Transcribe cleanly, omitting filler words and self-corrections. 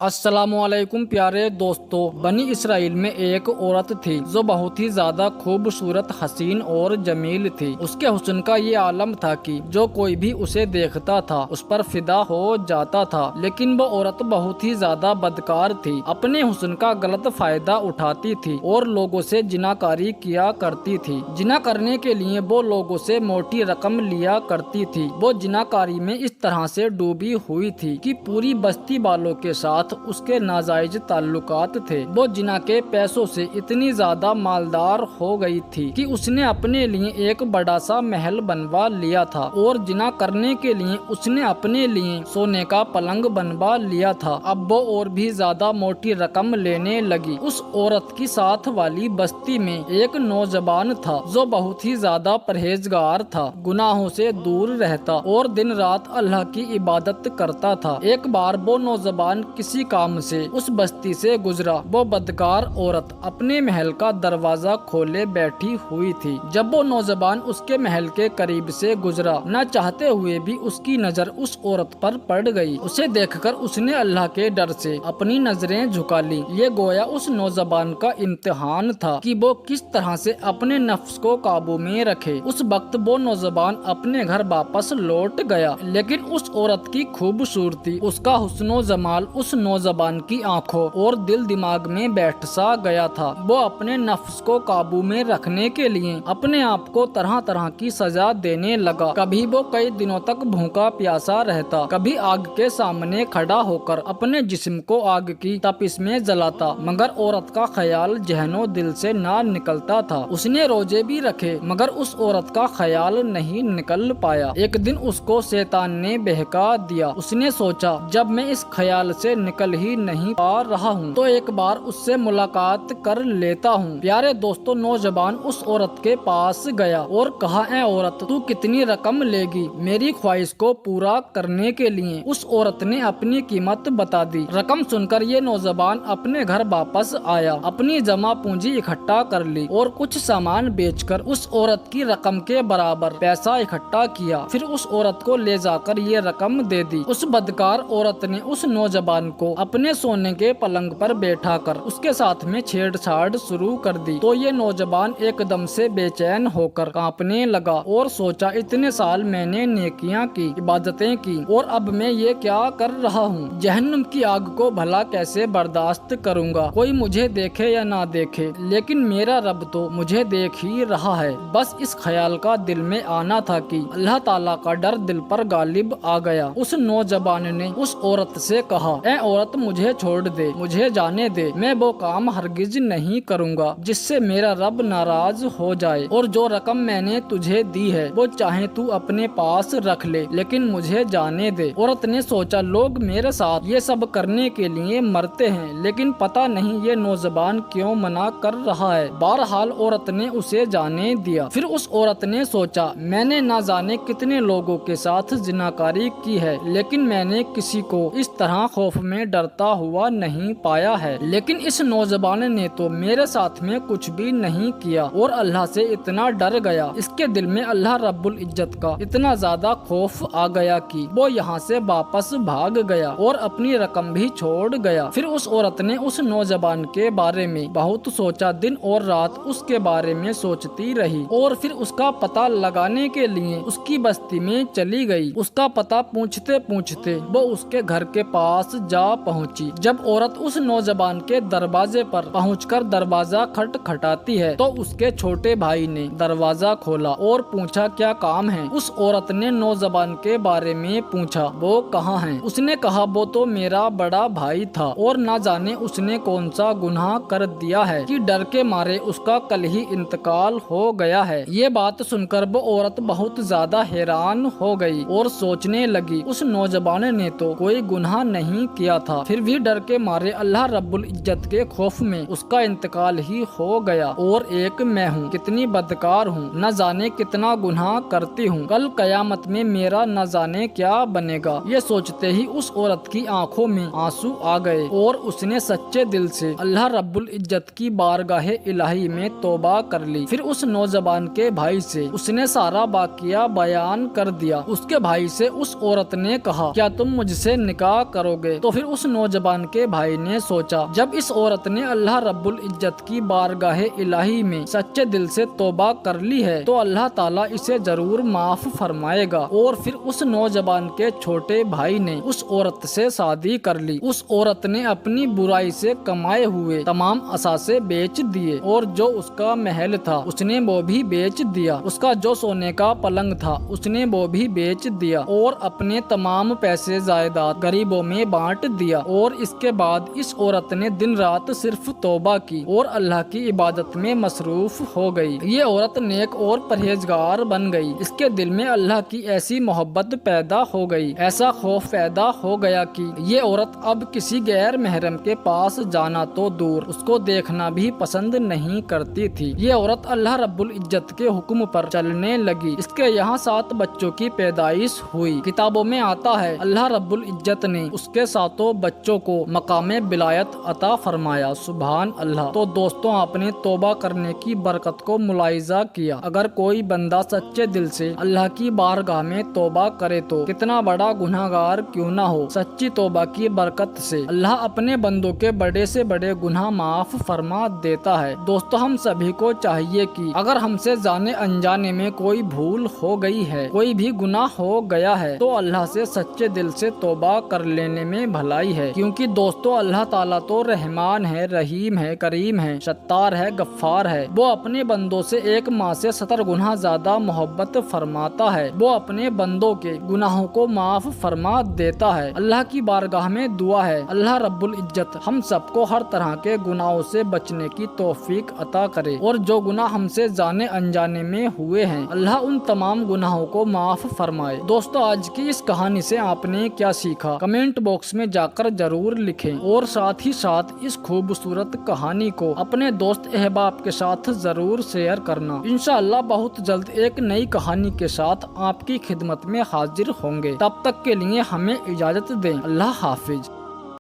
अस्सलाम वालेकुम प्यारे दोस्तों। बनी इसराइल में एक औरत थी जो बहुत ही ज्यादा खूबसूरत, हसीन और जमील थी। उसके हुस्न का ये आलम था कि जो कोई भी उसे देखता था उस पर फिदा हो जाता था। लेकिन वो औरत बहुत ही ज्यादा बदकार थी, अपने हुस्न का गलत फायदा उठाती थी और लोगों से जिनाकारी किया करती थी। जिना करने के लिए वो लोगों से मोटी रकम लिया करती थी। वो जिनाकारी में इस तरह से डूबी हुई थी कि पूरी बस्ती वालों के साथ उसके नाजायज ताल्लुकात थे। वो जिना के पैसों से इतनी ज्यादा मालदार हो गई थी कि उसने अपने लिए एक बड़ा सा महल बनवा लिया था और जिना करने के लिए उसने अपने लिए सोने का पलंग बनवा लिया था। अब वो और भी ज्यादा मोटी रकम लेने लगी। उस औरत की साथ वाली बस्ती में एक नौजवान था जो बहुत ही ज्यादा परहेजगार था, गुनाहों से दूर रहता और दिन रात अल्लाह की इबादत करता था। एक बार वो नौजवान किसी काम से उस बस्ती से गुजरा। वो बदकार औरत अपने महल का दरवाजा खोले बैठी हुई थी। जब वो नौजवान उसके महल के करीब से गुजरा, न चाहते हुए भी उसकी नजर उस औरत पर पड़ गई। उसे देखकर उसने अल्लाह के डर से अपनी नजरें झुका ली। ये गोया उस नौजवान का इम्तिहान था कि वो किस तरह से अपने नफ्स को काबू में रखे। उस वक्त वो नौजवान अपने घर वापस लौट गया, लेकिन उस औरत की खूबसूरती, उसका हुस्नो जमाल उस नौजवान की आंखों और दिल दिमाग में बैठ सा गया था। वो अपने नफ्स को काबू में रखने के लिए अपने आप को तरह तरह की सजा देने लगा। कभी वो कई दिनों तक भूखा प्यासा रहता, कभी आग के सामने खड़ा होकर अपने जिस्म को आग की तपिश में जलाता, मगर औरत का ख्याल जहनो दिल से ना निकलता था। उसने रोजे भी रखे मगर उस औरत का ख्याल नहीं निकल पाया। एक दिन उसको शैतान ने बहका दिया। उसने सोचा, जब मैं इस ख्याल से निकल ही नहीं पा रहा हूँ तो एक बार उससे मुलाकात कर लेता हूँ। प्यारे दोस्तों, नौजवान उस औरत के पास गया और कहा, ऐ औरत, तू कितनी रकम लेगी मेरी ख्वाहिश को पूरा करने के लिए? उस औरत ने अपनी कीमत बता दी। रकम सुनकर ये नौजवान अपने घर वापस आया, अपनी जमा पूंजी इकट्ठा कर ली और कुछ सामान बेचकर उस औरत की रकम के बराबर पैसा इकट्ठा किया। फिर उस औरत को ले जाकर ये रकम दे दी। उस बदकार औरत ने उस नौजवान को अपने सोने के पलंग पर बैठा कर उसके साथ में छेड़छाड़ शुरू कर दी। तो ये नौजवान एकदम से बेचैन होकर कांपने लगा और सोचा, इतने साल मैंने नेकियां की, इबादतें की और अब मैं ये क्या कर रहा हूँ? जहन्नम की आग को भला कैसे बर्दाश्त करूँगा? कोई मुझे देखे या ना देखे, लेकिन मेरा रब तो मुझे देख ही रहा है। बस इस ख्याल का दिल में आना था कि अल्लाह ताला का डर दिल पर गालिब आ गया। उस नौजवान ने उस औरत से कहा, ऐ औरत, मुझे छोड़ दे, मुझे जाने दे। मैं वो काम हरगिज नहीं करूँगा जिससे मेरा रब नाराज हो जाए, और जो रकम मैंने तुझे दी है वो चाहे तू अपने पास रख ले, लेकिन मुझे जाने दे। औरत ने सोचा, लोग मेरे साथ ये सब करने के लिए मरते हैं, लेकिन पता नहीं ये नौजवान क्यों मना कर रहा है। बहरहाल औरत ने उसे जाने दिया। फिर उस औरत ने सोचा, मैंने ना जाने कितने लोगों के साथ जिनाकारी की है, लेकिन मैंने किसी को इस तरह खौफ में डरता हुआ नहीं पाया है। लेकिन इस नौजवान ने तो मेरे साथ में कुछ भी नहीं किया और अल्लाह से इतना डर गया, इसके दिल में अल्लाह रब्बुल इज्जत का इतना ज्यादा खौफ आ गया कि वो यहाँ से वापस भाग गया और अपनी रकम भी छोड़ गया। फिर उस औरत ने उस नौजवान के बारे में बहुत सोचा, दिन और रात उसके बारे में सोचती रही और फिर उसका पता लगाने के लिए उसकी बस्ती में चली गई। उसका पता पूछते पूछते वो उसके घर के पास जा पहुंची। जब औरत उस नौजवान के दरवाजे पर पहुंचकर दरवाजा खटखटाती है तो उसके छोटे भाई ने दरवाजा खोला और पूछा, क्या काम है? उस औरत ने नौजवान के बारे में पूछा, वो कहाँ है? उसने कहा, वो तो मेरा बड़ा भाई था और ना जाने उसने कौन सा गुनाह कर दिया है कि डर के मारे उसका कल ही इंतकाल हो गया है। ये बात सुनकर वो औरत बहुत ज्यादा हैरान हो गई और सोचने लगी, उस नौजवान ने तो कोई गुनाह नहीं किया था, फिर भी डर के मारे अल्लाह रब्बुल इज्जत के खौफ में उसका इंतकाल ही हो गया। और एक मैं हूँ, कितनी बदकार हूँ, न जाने कितना गुनाह करती हूँ, कल कयामत में मेरा न जाने क्या बनेगा। ये सोचते ही उस औरत की आंखों में आंसू आ गए और उसने सच्चे दिल से अल्लाह रब्बुल इज्जत की बारगाह इलाही में तौबा कर ली। फिर उस नौजवान के भाई से उसने सारा वाकया बयान कर दिया। उसके भाई से उस औरत ने कहा, क्या तुम मुझसे निकाह करोगे? तो फिर उस नौजवान के भाई ने सोचा, जब इस औरत ने अल्लाह रब्बुल इज्जत की बारगाह इलाही में सच्चे दिल से तौबा कर ली है तो अल्लाह ताला इसे जरूर माफ फरमाएगा। और फिर उस नौजवान के छोटे भाई ने उस औरत से शादी कर ली। उस औरत ने अपनी बुराई से कमाए हुए तमाम असासे बेच दिए और जो उसका महल था उसने वो भी बेच दिया। उसका जो सोने का पलंग था उसने वो भी बेच दिया और अपने तमाम पैसे जायदाद गरीबों में बांट दिया। और इसके बाद इस औरत ने दिन रात सिर्फ तौबा की और अल्लाह की इबादत में मसरूफ हो गई। ये औरत नेक और परहेजगार बन गई। इसके दिल में अल्लाह की ऐसी मोहब्बत पैदा हो गई, ऐसा खौफ पैदा हो गया कि ये औरत अब किसी गैर महरम के पास जाना तो दूर, उसको देखना भी पसंद नहीं करती थी। ये औरत अल्लाह रब्बुल इज्जत के हुक्म पर चलने लगी। इसके यहाँ 7 बच्चों की पैदाइश हुई। किताबों में आता है अल्लाह रब्बुल इज्जत ने उसके 7 बच्चों को मकामे बिलायत अता फरमाया। सुभान अल्लाह। तो दोस्तों, आपने तौबा करने की बरकत को मुलाहिजा किया। अगर कोई बंदा सच्चे दिल से अल्लाह की बारगाह में तौबा करे तो कितना बड़ा गुनाहगार क्यों ना हो, सच्ची तौबा की बरकत से अल्लाह अपने बंदों के बड़े से बड़े गुनाह माफ फरमा देता है। दोस्तों, हम सभी को चाहिए कि अगर हमसे जाने अनजाने में कोई भूल हो गई है, कोई भी गुनाह हो गया है तो अल्लाह से सच्चे दिल से तौबा कर लेने में भलाई है। क्योंकि दोस्तों, अल्लाह ताला तो रहमान है, रहीम है, करीम है, सत्तार है, गफ्फार है। वो अपने बंदों से एक माह से 70 गुना ज्यादा मोहब्बत फरमाता है। वो अपने बंदों के गुनाहों को माफ फरमा देता है। अल्लाह की बारगाह में दुआ है, अल्लाह रब्बुल इज्जत हम सबको हर तरह के गुनाहों से बचने की तौफीक अता करे और जो गुनाह हमसे जाने अनजाने में हुए हैं अल्लाह उन तमाम गुनाहों को माफ फरमाए। दोस्तों, आज की इस कहानी से आपने क्या सीखा, कमेंट बॉक्स में जाकर जरूर लिखें और साथ ही साथ इस खूबसूरत कहानी को अपने दोस्त अहबाब के साथ जरूर शेयर करना। इंशाअल्लाह बहुत जल्द एक नई कहानी के साथ आपकी खिदमत में हाजिर होंगे। तब तक के लिए हमें इजाजत दें। अल्लाह हाफिज।